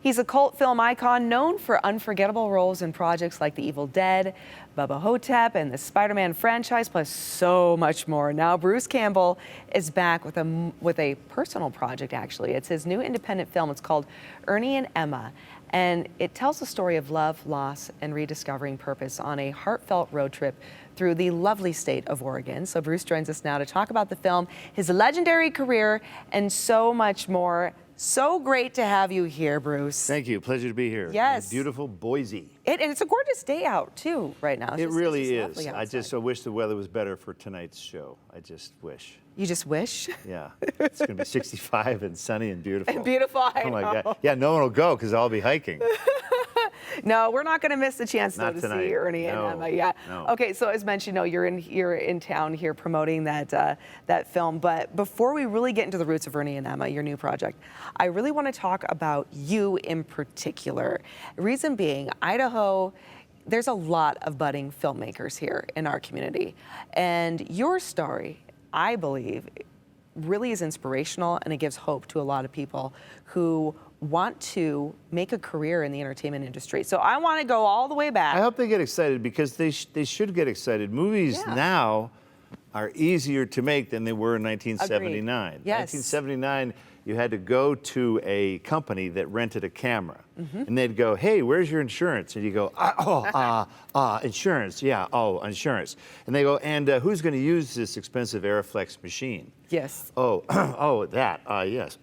He's a cult film icon known for unforgettable roles in projects like The Evil Dead, Bubba Hotep, and the Spider-Man franchise, plus so much more. Now Bruce Campbell is back with a personal project, actually. It's his new independent film. It's called Ernie and Emma, and it tells the story of love, loss, and rediscovering purpose on a heartfelt road trip through the lovely state of Oregon. So Bruce joins us now to talk about the film, his legendary career, and so much more. So great to have you here, Bruce. Thank you. Pleasure to be here. Yes. In beautiful Boise. And it's a gorgeous day out, too, right now. It really is. Lovely I just wish the weather was better for tonight's show. I just wish. You just wish? Yeah. It's going to be 65 and sunny and beautiful. And beautiful, I Oh, my know. God. Yeah, no one will go because I'll be hiking. No, we're not going to miss the chance, though, Not to tonight. see Ernie and No, Emma. Yeah. no. Okay, so as mentioned, you're in town here promoting that film. But before we really get into the roots of Ernie and Emma, your new project, I really want to talk about you in particular. Reason being, Idaho, there's a lot of budding filmmakers here in our community. And your story, I believe, really is inspirational, and it gives hope to a lot of people who want to make a career in the entertainment industry. So I want to go all the way back. I hope they get excited because they should get excited. Movies now are easier to make than they were in 1979. Agreed. Yes. 1979, you had to go to a company that rented a camera. And they'd go, hey, where's your insurance? And you go, insurance, yeah, insurance. And they go, and who's going to use this expensive Airflex machine? Yes. Yes.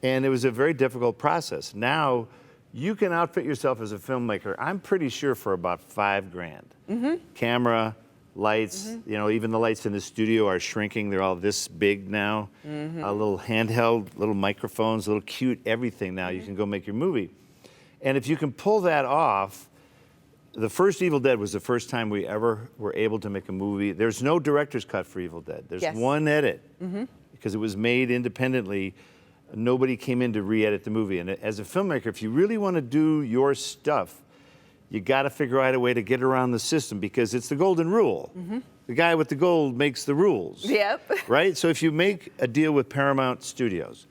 And it was a very difficult process. Now, you can outfit yourself as a filmmaker, I'm pretty sure, for about $5,000. Camera, lights, you know, even the lights in the studio are shrinking. They're all this big now. A little handheld, little microphones, little cute everything now. You can go make your movie. And if you can pull that off, the first Evil Dead was the first time we ever were able to make a movie. There's no director's cut for Evil Dead. There's one edit because it was made independently. Nobody came in to re-edit the movie. And as a filmmaker, if you really want to do your stuff, you got to figure out a way to get around the system because it's the golden rule. The guy with the gold makes the rules. Yep. Right? So if you make a deal with Paramount Studios,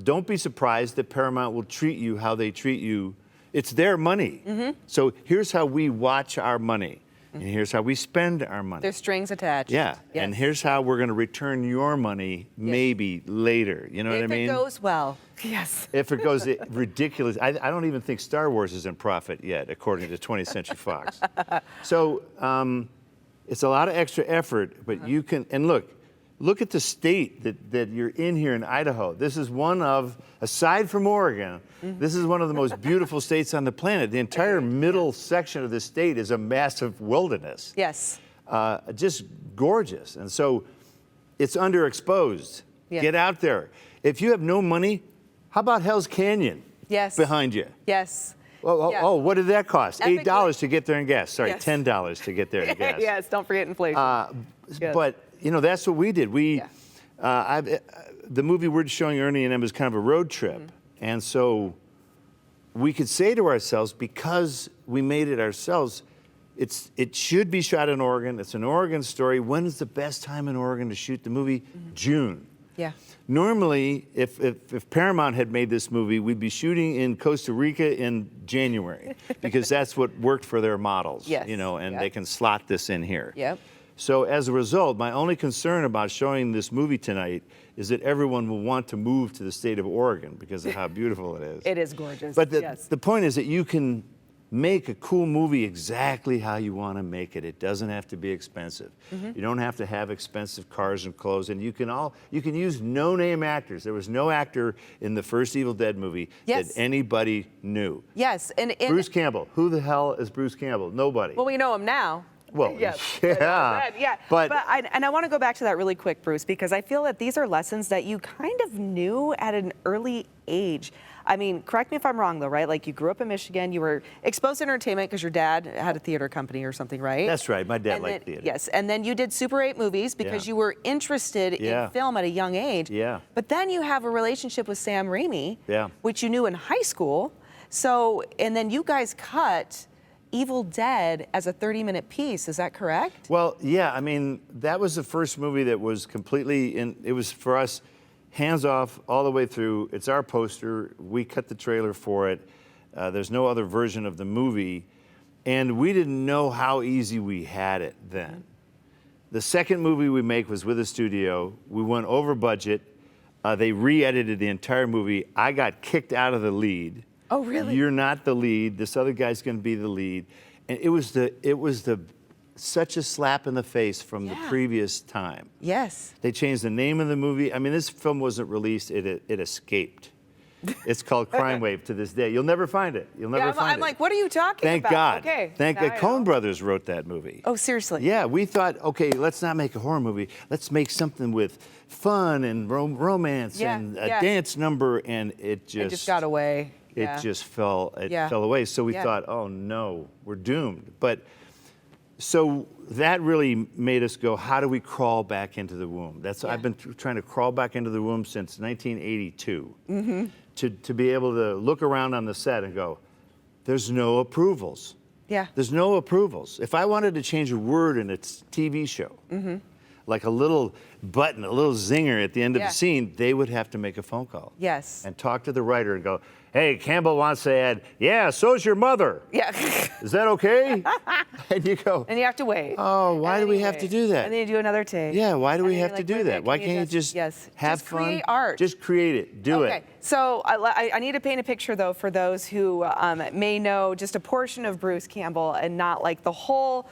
don't be surprised that Paramount will treat you how they treat you. It's their money. So here's how we watch our money. And here's how we spend our money. There's strings attached. Yeah, Yes. and here's how we're going to return your money maybe later. You know what I mean? If it goes well. Yes. If it goes ridiculous. I don't even think Star Wars is in profit yet, according to 20th Century Fox. So it's a lot of extra effort, but you can, and look at the state that you're in here in Idaho. This is one of, aside from Oregon, this is one of the most beautiful states on the planet. The entire middle section of the state is a massive wilderness. Yes. Just gorgeous. And so it's underexposed. Yeah. Get out there. If you have no money, how about Hell's Canyon behind you? Yes. Oh, what did that cost? Epically. $8 to get there and gas. Sorry, Yes. $10 to get there and gas. Yes, don't forget inflation. Yes. But, you know, that's what we did. The movie we're showing, Ernie and Emma, is kind of a road trip. And so we could say to ourselves, because we made it ourselves, it should be shot in Oregon. It's an Oregon story. When is the best time in Oregon to shoot the movie? June. Yeah. Normally, if Paramount had made this movie, we'd be shooting in Costa Rica in January because that's what worked for their models. Yes. You know, and they can slot this in here. Yep. So as a result, my only concern about showing this movie tonight is that everyone will want to move to the state of Oregon because of how beautiful it is. It is gorgeous. But yes. the point is that you can make a cool movie exactly how you want to make it. It doesn't have to be expensive. You don't have to have expensive cars and clothes, and you can use no-name actors. There was no actor in the first Evil Dead movie that anybody knew. Yes, and Bruce Campbell. Who the hell is Bruce Campbell? Nobody. Well, we know him now. Well, yes. yeah. But I want to go back to that really quick, Bruce, because I feel that these are lessons that you kind of knew at an early age. I mean, correct me if I'm wrong, though, right? Like, you grew up in Michigan, you were exposed to entertainment because your dad had a theater company or something, right? That's right. My dad liked theater. Yes, and then you did Super 8 movies because you were interested in film at a young age. Yeah. But then you have a relationship with Sam Raimi, Yeah. which you knew in high school. So, and then you guys cut Evil Dead as a 30-minute piece, is that correct? Well, yeah, I mean, that was the first movie that was completely it was, for us, hands off all the way through. It's our poster. We cut the trailer for it. There's no other version of the movie. And we didn't know how easy we had it then. The second movie we make was with a studio. We went over budget. They re-edited the entire movie. I got kicked out of the lead. Oh, really? You're not the lead. This other guy's going to be the lead. And it was such a slap in the face from the previous time. Yes. They changed the name of the movie. I mean, this film wasn't released. It escaped. It's called Crime Wave to this day. You'll never find it. You'll never find it. I'm like, what are you talking Thank about? God. Okay. Thank God. Coen Brothers wrote that movie. Oh, seriously? Yeah, we thought, okay, let's not make a horror movie. Let's make something with fun and romance and a dance number, and it just got away. It just fell away. So we thought, oh no, we're doomed. But so that really made us go, how do we crawl back into the womb? I've been trying to crawl back into the womb since 1982 to be able to look around on the set and go, there's no approvals. Yeah. There's no approvals. If I wanted to change a word in a TV show, like a little button, a little zinger at the end of the scene, they would have to make a phone call. Yes. And talk to the writer and go, hey, Campbell wants to add, yeah, so's your mother. Yeah. Is that okay? And you go, and you have to wait. oh, why do we have to do that? And then you do another take. Yeah, why do we have to like, do that? Why can't you just have fun? Create art. Just create it. Do it. Okay, so I need to paint a picture, though, for those who may know just a portion of Bruce Campbell and not like the whole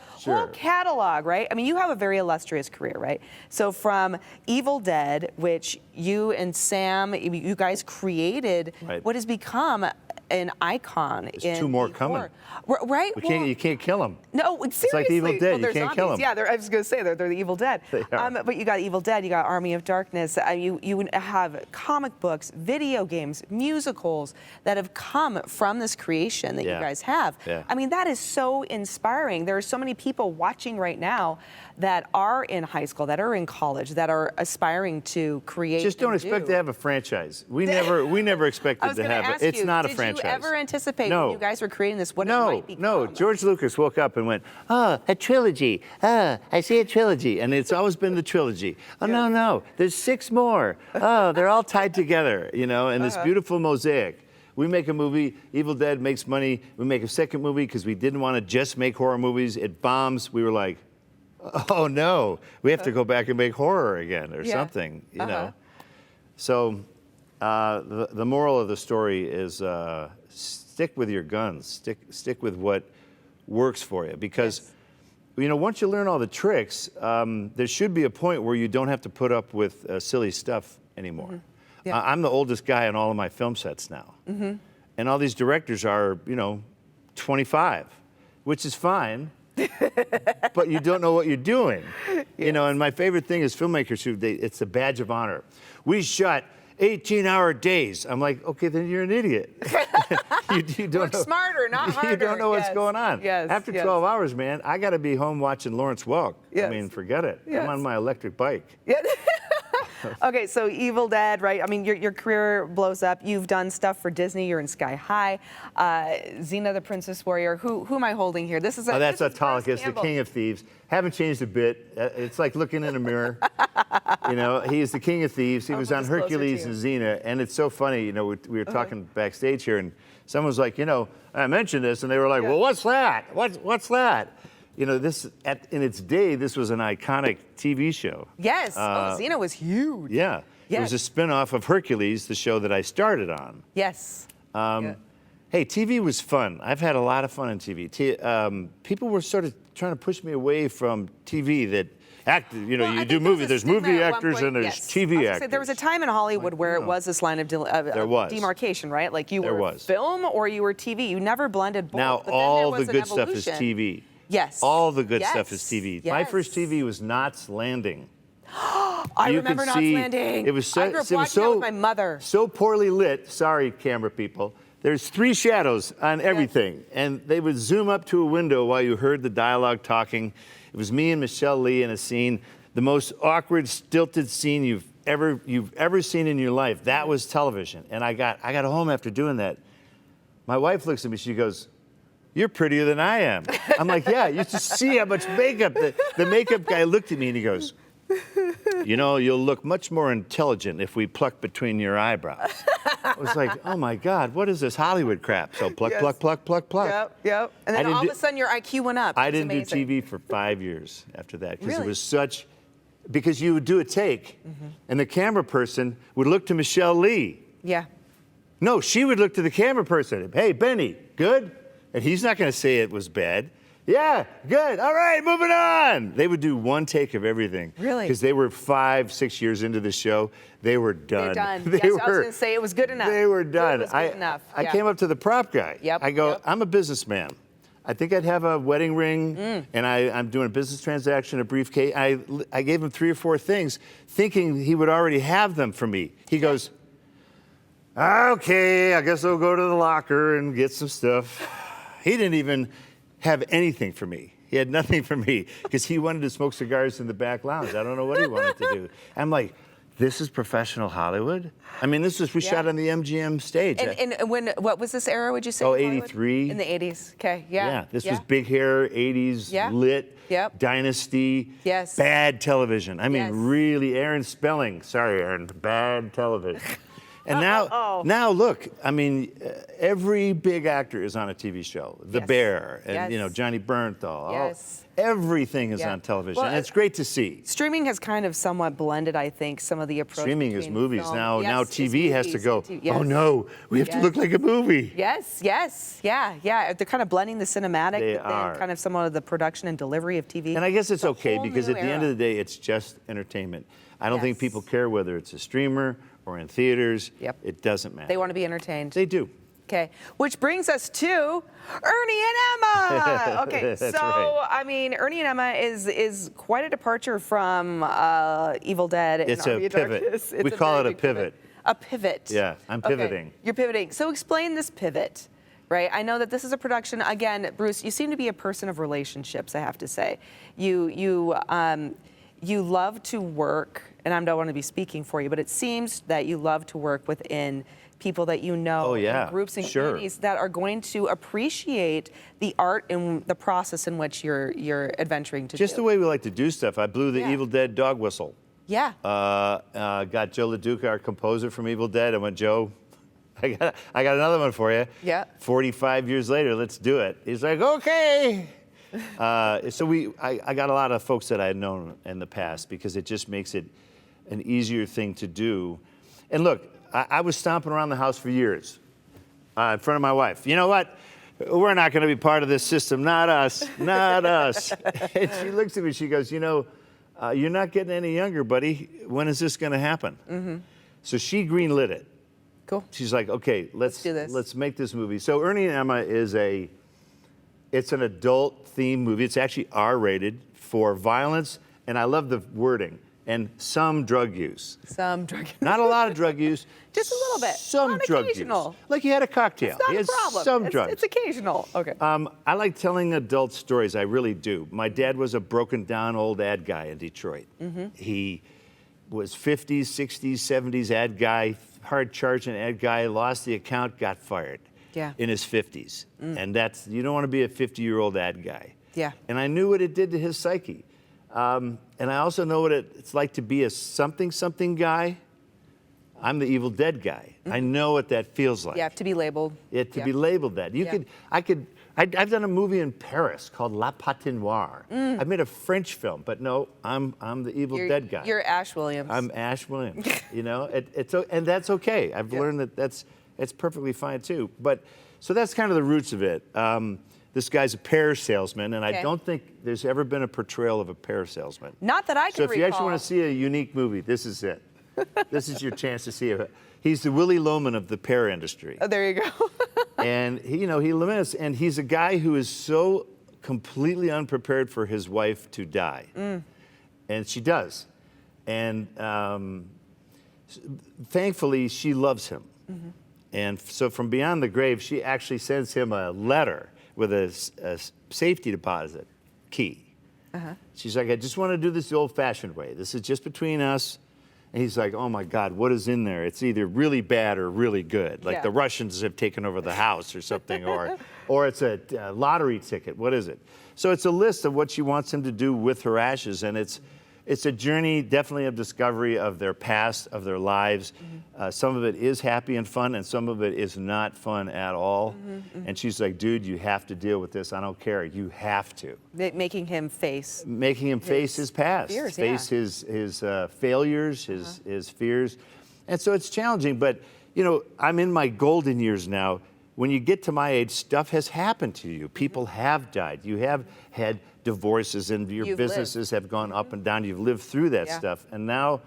catalog, right? I mean, you have a very illustrious career, right? So from Evil Dead, which you and Sam, you guys created, what has become an icon. There's two more coming. Right? You can't kill them. No, seriously. It's like the Evil Dead. You can't kill them. Yeah, I was going to say they're the Evil Dead. They are. But you got Evil Dead, you got Army of Darkness. You have comic books, video games, musicals that have come from this creation that you guys have. Yeah. I mean, that is so inspiring. There are so many people watching right now that are in high school, that are in college, that are aspiring to create. Just don't expect to have a franchise. We never expected to have it. It's not a franchise. Did you ever anticipate when you guys were creating this what it might become? No. George Lucas woke up and went, oh, a trilogy. I see a trilogy. And it's always been the trilogy. Oh, no. There's 6 more. Oh, they're all tied together, in this beautiful mosaic. We make a movie, Evil Dead makes money. We make a second movie because we didn't want to just make horror movies. It bombs. We were like, oh no, we have to go back and make horror again or something, So the moral of the story is stick with your guns, stick with what works for you, because once you learn all the tricks, there should be a point where you don't have to put up with silly stuff anymore. I'm the oldest guy on all of my film sets now, and all these directors are 25, which is fine. But you don't know what you're doing, and my favorite thing is filmmakers it's a badge of honor. We shot 18-hour days. I'm like, okay, then you're an idiot. you don't Work smarter, not harder. You don't know what's going on. Yes, After 12 hours, man, I got to be home watching Lawrence Welk. Yes. I mean, forget it. I'm on my electric bike. Okay, so Evil Dead, right? I mean, your career blows up. You've done stuff for Disney. You're in Sky High. Xena the Princess Warrior. Who am I holding here? This is that's Autolycus, the King of Thieves. Haven't changed a bit. It's like looking in a mirror. He is the King of Thieves. He was on Hercules and Xena, and it's so funny. We were talking backstage here, and someone was like, I mentioned this, and they were like, well, what's that? What's that? This in its day, this was an iconic TV show. Yes. Xena was huge. Yeah. It was a spin-off of Hercules, the show that I started on. Yes. Hey, TV was fun. I've had a lot of fun on TV. People were sort of trying to push me away from TV that you do movies. There's movie actors and there's TV actors. There was a time in Hollywood where it was this line of demarcation, right? Like you were film or you were TV. You never blended both. Now all the good stuff is TV. Yes. All the good stuff is TV. Yes. My first TV was Knots Landing. I remember Knots Landing. It was so, I grew up watching that with my mother. So poorly lit. Sorry, camera people. There's 3 shadows on everything, and they would zoom up to a window while you heard the dialogue talking. It was me and Michelle Lee in a scene, the most awkward, stilted scene you've ever seen in your life. That was television, and I got home after doing that. My wife looks at me. She goes, "You're prettier than I am." I'm like, "Yeah." You just see how much makeup. The makeup guy looked at me and he goes, you know, you'll look much more intelligent if we pluck between your eyebrows. I was like, oh my God, what is this Hollywood crap? So pluck, Yes. pluck, pluck, pluck, pluck. Yep, yep. And I then didn't all of a do- sudden your IQ went up. I It's didn't amazing. do TV for 5 years after that because Really? it was such, because you would do a take and the camera person would look to Michelle Lee. Yeah. No, she would look to the camera person. Hey, Benny, good? And he's not going to say it was bad. Yeah, good. All right, moving on. They would do one take of everything. Really? Because they were 5, 6 years into the show. They were done. They're done. They Yes, I was going to say it was good enough. They were done. It was good enough. I Yeah. came up to the prop guy. Yep, I go, yep. I'm a businessman. I think I'd have a wedding ring, and I'm doing a business transaction, a briefcase. I gave him 3 or 4 things, thinking he would already have them for me. He goes, okay, I guess I'll go to the locker and get some stuff. He didn't even have anything for me. He had nothing for me because he wanted to smoke cigars in the back lounge. I don't know what he wanted to do. I'm like, this is professional Hollywood? I mean, we shot on the MGM stage. And what was this era, would you say? Oh, in Hollywood? 83. In the 80s. Okay, yeah. Yeah, this was big hair, 80s, Yeah. lit, Yep. Dynasty, Yes. bad television. I mean, Yes. really, Aaron Spelling. Sorry, Aaron, bad television. And Uh-oh. now look, I mean, every big actor is on a TV show. The Yes. Bear, and Yes. Johnny Bernthal. Yes. Everything is Yeah. on television, Well, and it's great to see. Streaming has kind of somewhat blended, I think, some of the approach. Streaming is between movies film- now. Yes, Now it's TV has to movies go. and TV yes. Oh no, we have to Yes. look like a movie. Yes, yes, yeah. They're kind of blending the cinematic, They but then are. kind of somewhat of the production and delivery of TV. And I guess it's a okay whole because new at the end era. of the day, it's just entertainment. I don't think Yes. people care whether it's a streamer or in theaters. Yep. It doesn't matter. They want to be entertained. They do. Okay, which brings us to Ernie and Emma. Okay, That's so right. I mean, Ernie and Emma is quite a departure from Evil Dead. and It's a Army of pivot. Darkness. We call very it a big pivot. A pivot. Yeah, I'm Okay, pivoting. You're pivoting. So explain this pivot. Right, I know that this is a production. Again, Bruce, you seem to be a person of relationships. I have to say, you love to work, and I don't want to be speaking for you, but it seems that you love to work within people that you know, Oh, yeah, and groups and sure. communities that are going to appreciate the art and the process in which you're adventuring to Just do. the way we like to do stuff. I blew the Yeah. Evil Dead dog whistle. Yeah. Got Joe LaDuca, our composer from Evil Dead. I went, Joe, I got another one for you. Yeah. 45 years later, let's do it. He's like, okay. So I got a lot of folks that I had known in the past because it just makes it an easier thing to do. And look, I was stomping around the house for years in front of my wife. You know what? We're not going to be part of this system. Not us. Not us. And she looks at me. She goes, you know, you're not getting any younger, buddy. When is this going to happen? Mm-hmm. So she greenlit it. Cool. She's like, okay, let's do this. Let's make this movie. So Ernie and Emma it's an adult themed movie. It's actually R-rated for violence, and I love the wording, and some drug use. Some drug. Not a lot of drug use. Just a little bit. Some On drug occasional. use. Like he had a cocktail. It's not he a has problem. some drugs. It's occasional. Okay. I like telling adult stories. I really do. My dad was a broken down old ad guy in Detroit. Mm-hmm. He was 50s, 60s, 70s ad guy, hard charging ad guy, lost the account, got fired. Yeah. In his 50s. And you don't want to be a 50-year-old ad guy. Yeah. And I knew what it did to his psyche. And I also know what it's like to be a something guy. I'm the Evil Dead guy. I know what that feels like. Yeah, to be labeled. To be labeled that. I've done a movie in Paris called La Patinoire. I've made a French film, but no, I'm the Evil Dead guy. You're Ash Williams. I'm Ash Williams. You know, and that's okay. I've learned that it's perfectly fine too. But so that's kind of the roots of it. This guy's a pear salesman, and I don't think there's ever been a portrayal of a pear salesman. Not that I can So if you recall. actually want to see a unique movie, this is it. This is your chance to see it. He's the Willie Loman of the pear industry. Oh, there you go. And he laments, and he's a guy who is so completely unprepared for his wife to die. And she does. And thankfully, she loves him. Mm-hmm. And so from beyond the grave, she actually sends him a letter with a safety deposit key. Uh-huh. She's like, I just want to do this the old-fashioned way. This is just between us. And he's like, oh, my God, what is in there? It's either really bad or really good. Like the Russians have taken over the house or something, or it's a lottery ticket. What is it? So it's a list of what she wants him to do with her ashes, and it's it's a journey definitely of discovery of their past, of their lives. Some of it is happy and fun, and some of it is not fun at all. And she's like, dude, you have to deal with this. I don't care. You have to. Making him face His past, fears, face his failures, his fears. And so it's challenging, but you know, I'm in my golden years now. When you get to my age, stuff has happened to you. People have died. You have had divorces, and your businesses have gone up and down. You've lived through that stuff. And now,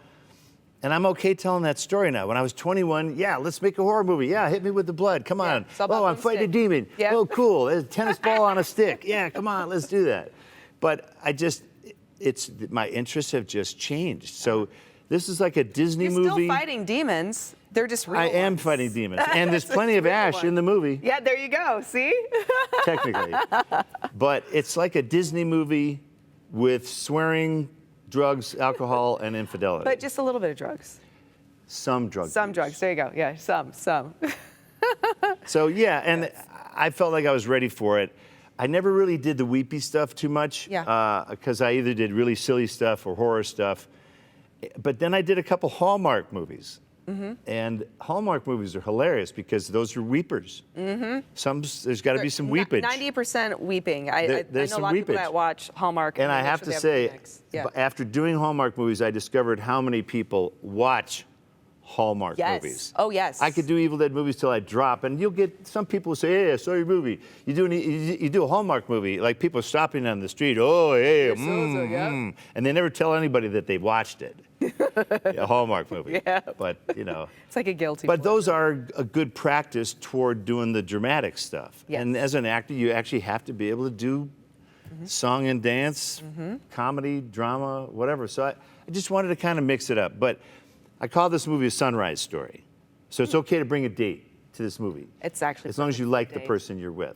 and I'm okay telling that story now. When I was 21, yeah, let's make a horror movie. Yeah, hit me with the blood. Come on. Oh, I'm fighting a demon. Yeah. Oh, cool. There's a tennis ball on a stick. Yeah, come on, let's do that. But my interests have just changed. So this is like a Disney movie. You're still fighting demons. They're just real I am ones. fighting demons. And there's plenty of ash in the movie. Yeah, there you go. See? Technically. But it's like a Disney movie with swearing, drugs, alcohol, and infidelity. But just a little bit of drugs. Some drugs. Some drugs. There you go. Yeah, some. So, yeah, and I felt like I was ready for it. I never really did the weepy stuff too much. Yeah. Because I either did really silly stuff or horror stuff. But then I did a couple Hallmark movies. And Hallmark movies are hilarious because those are weepers. There's got to be some weepage. 90% weeping. I know There's a some lot of people weepage. that watch Hallmark. And I make have sure to they have say, Kleenex. Yeah. after doing Hallmark movies, I discovered how many people watch Hallmark Yes. movies. Oh, yes. I could do Evil Dead movies till I drop, and you'll get some people who say, "Hey, I saw your movie." You do a Hallmark movie, like people stopping on the street. Oh, hey, and they never tell anybody that they watched it. A Hallmark movie. Yeah. But you know, It's like a guilty but pleasure. those are a good practice toward doing the dramatic stuff. Yes. And as an actor, you actually have to be able to do song and dance, comedy, drama, whatever. So I just wanted to kind of mix it up. But I call this movie a sunrise story. So it's okay to bring a date to this movie. It's actually as long as you like the person you're with.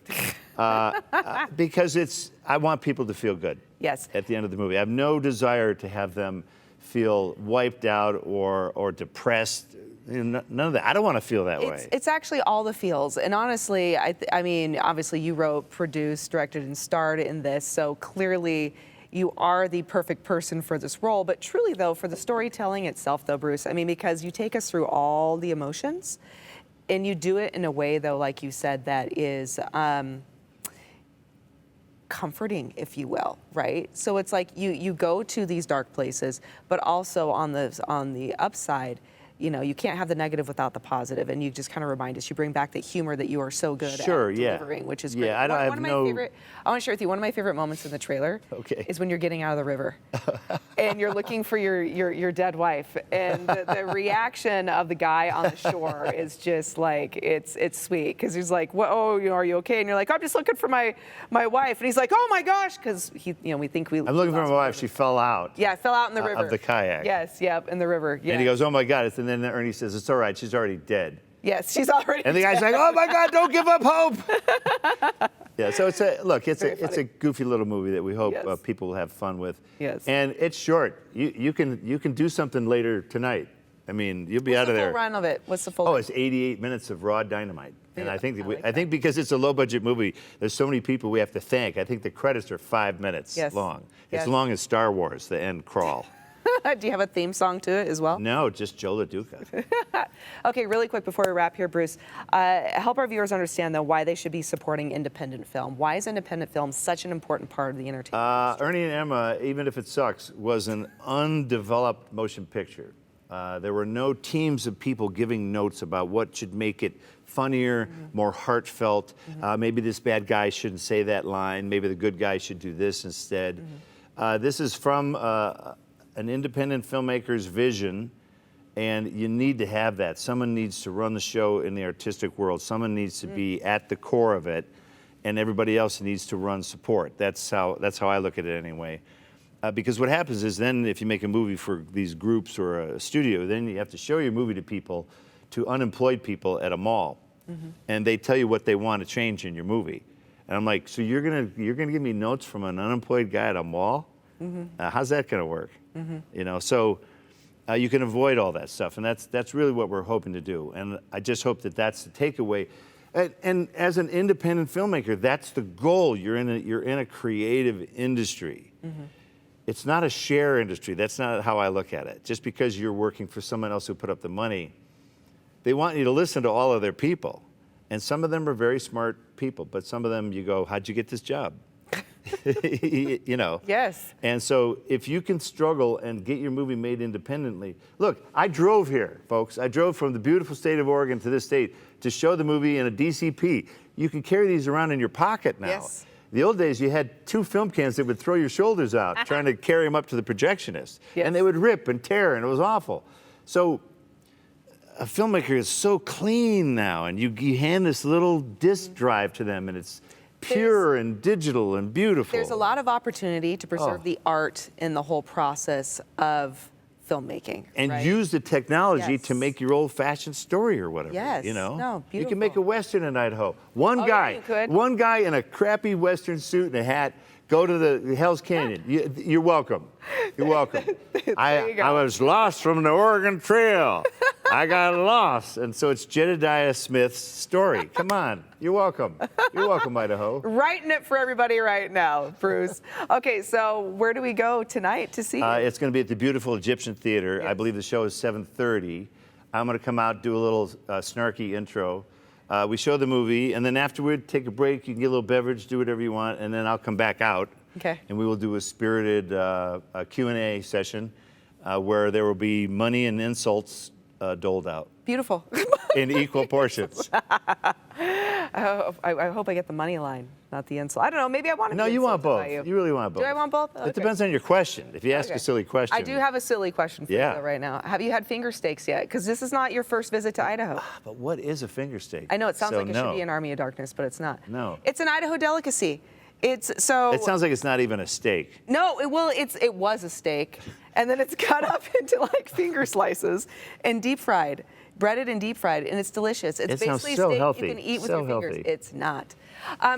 Because I want people to feel good. Yes. At the end of the movie. I have no desire to have them feel wiped out or depressed. You know, none of that. I don't want to feel that way. It's actually all the feels. And honestly, I mean, obviously you wrote, produced, directed, and starred in this. So clearly you are the perfect person for this role. But truly, though, for the storytelling itself, though, Bruce, I mean, because you take us through all the emotions and you do it in a way, though, like you said, that is comforting, if you will, right? So it's like you go to these dark places, but also on the upside, you know, you can't have the negative without the positive, and you just kind of remind us. You bring back the humor that you are so good at delivering, which is great. Yeah, I want to share with you one of my favorite moments in the trailer. Okay. Is when you're getting out of the river, and you're looking for your dead wife, and the reaction of the guy on the shore is just like it's sweet because he's like, "Whoa, are you okay?" And you're like, "I'm just looking for my wife," and he's like, "Oh my gosh," because I'm looking for my wife. She fell out. Yeah, fell out in the river of the kayak. Yes, yep, in the river. Yeah. And he goes, "Oh my God!" And then Ernie says, "It's all right. She's already dead." Yes, she's already. And the guy's like, "Oh my God! Don't give up hope." Yeah. So it's a goofy little movie that we hope people will have fun with. Yes. And it's short. You can do something later tonight. I mean, you'll be out of there. What's the full run of it? What's the full? Oh, it's 88 minutes of raw dynamite. And I think I think because it's a low budget movie, there's so many people we have to thank. I think the credits are 5 minutes long. Yes. It's long as Star Wars, the end crawl. Do you have a theme song to it as well? No, just Joe LaDuca. Okay, really quick before we wrap here, Bruce, help our viewers understand, though, why they should be supporting independent film. Why is independent film such an important part of the entertainment industry? Ernie and Emma, even if it sucks, was an undeveloped motion picture. There were no teams of people giving notes about what should make it funnier, more heartfelt. Maybe this bad guy shouldn't say that line. Maybe the good guy should do this instead. This is from an independent filmmaker's vision, and you need to have that. Someone needs to run the show in the artistic world. Someone needs to be at the core of it, and everybody else needs to run support. That's how I look at it anyway. Because what happens is then if you make a movie for these groups or a studio, then you have to show your movie to people, to unemployed people at a mall, and they tell you what they want to change in your movie. And I'm like, so you're gonna give me notes from an unemployed guy at a mall? How's that gonna work? You know, so you can avoid all that stuff, and that's really what we're hoping to do. And I just hope that that's the takeaway. And as an independent filmmaker, that's the goal. You're in a creative industry. it's not a share industry. That's not how I look at it. Just because you're working for someone else who put up the money, they want you to listen to all of their people. And some of them are very smart people, but some of them you go, how'd you get this job? You know? Yes. And so if you can struggle and get your movie made independently, look, I drove here, folks. I drove from the beautiful state of Oregon to this state to show the movie in a DCP. You can carry these around in your pocket now. Yes. The old days, you had 2 film cans that would throw your shoulders out trying to carry them up to the projectionist. Yes. And they would rip and tear, and it was awful. So a filmmaker is so clean now, and you hand this little disc drive to them, and it's pure and digital and beautiful. There's a lot of opportunity to preserve the art in the whole process of filmmaking. And right? use the technology Yes. to make your old-fashioned story or whatever. Yes. You know? No, You can make a beautiful. Western in Idaho. One Oh, guy, yeah, you could. one guy in a crappy Western suit and a hat, go to the Hell's Canyon. You're welcome. You're welcome. There you go. I was lost from the Oregon Trail. I got lost. And so it's Jedediah Smith's story. Come on. You're welcome. You're welcome, Idaho. Writing it for everybody right now, Bruce. Okay, so where do we go tonight to see it? It's going to be at the beautiful Egyptian Theater. I Yes. believe the show is 7:30. I'm going to come out, do a little snarky intro. We show the movie, and then afterward, take a break. You can get a little beverage, do whatever you want, and then I'll come back out. Okay. And we will do a spirited Q&A session where there will be money and insults doled out Beautiful. in equal portions. I hope I get the money line, not the insult. I don't know. Maybe I want to No, be you want insulted both. by you. You really want both. Do I want both? Okay. It depends on your question. If you ask Okay. a silly question. I do have a silly question for Yeah. you right now. Have you had finger steaks yet? Because this is not your first visit to Idaho. But what is a finger steak? I know it sounds So like it should no. be an Army of Darkness, but it's not. No. It's an Idaho delicacy. It's so. It sounds like it's not even a steak. No, it was a steak, and then it's cut up into like finger slices and deep fried, breaded and deep fried, and it's delicious. It's It sounds basically so steak healthy. you can eat with So your fingers. healthy. It's not.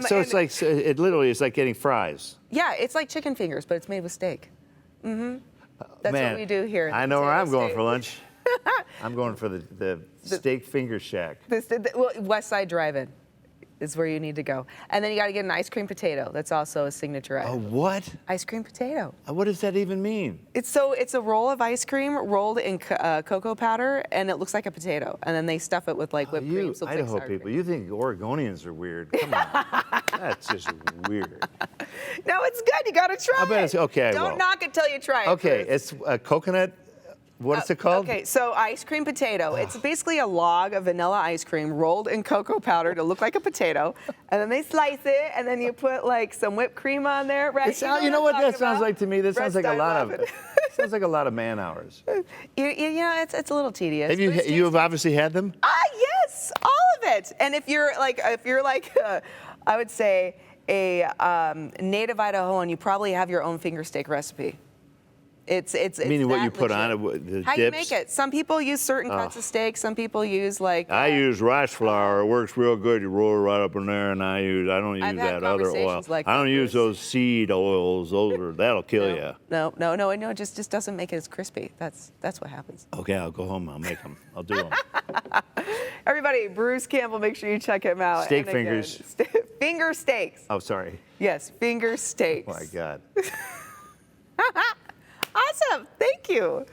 So it's like, it literally is like getting fries. Yeah, it's like chicken fingers, but it's made with steak. Mm-hmm. That's Man, what we do here. I know where I'm going State. for lunch. I'm going for the steak finger shack. West Side Drive-In is where you need to go. And then you got to get an ice cream potato. That's also a signature A item. what? Ice cream potato. What does that even mean? It's a roll of ice cream rolled in cocoa powder, and it looks like a potato. And then they stuff it with like whipped cream. You So it's like Idaho sour people, cream. you think Oregonians are weird? Come on. That's just weird. No, it's good. You got to try I bet it's okay, I Don't will. knock it till you try it. Okay, Bruce. it's a coconut. What's it called? Okay, so ice cream potato. It's basically a log of vanilla ice cream rolled in cocoa powder to look like a potato, and then they slice it, and then you put like some whipped cream on there. Right? You know what I'm that talking sounds about? like to me? That sounds like a Red lot Star of. Laughing. Sounds like a lot of man hours. It's a little tedious. Have you? but it's You have tasty. obviously had them. Yes, all of it. And if you're like, I would say a native Idahoan, you probably have your own finger steak recipe. It's Meaning what that you put on legit. it, the How dips? you make it. Some people use certain cuts of steak. Some people use like. I use rice flour. It works real good. You roll it right up in there, and I don't use I've had that other oil. conversations like I don't that, use Bruce. those seed oils. That'll kill you. No, it just doesn't make it as crispy. That's what happens. Okay, I'll go home. I'll make them. I'll do them. Everybody, Bruce Campbell, make sure you check him out. Steak And again, fingers. Finger steaks. Oh, sorry. Yes, finger steaks. Oh my God. Awesome. Thank you.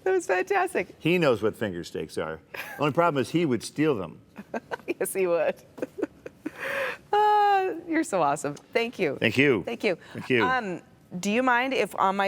That was fantastic. He knows what finger steaks are. Only problem is he would steal them. Yes, he would. You're so awesome. Thank you. Thank you. Thank you. Thank you. Do you mind if on my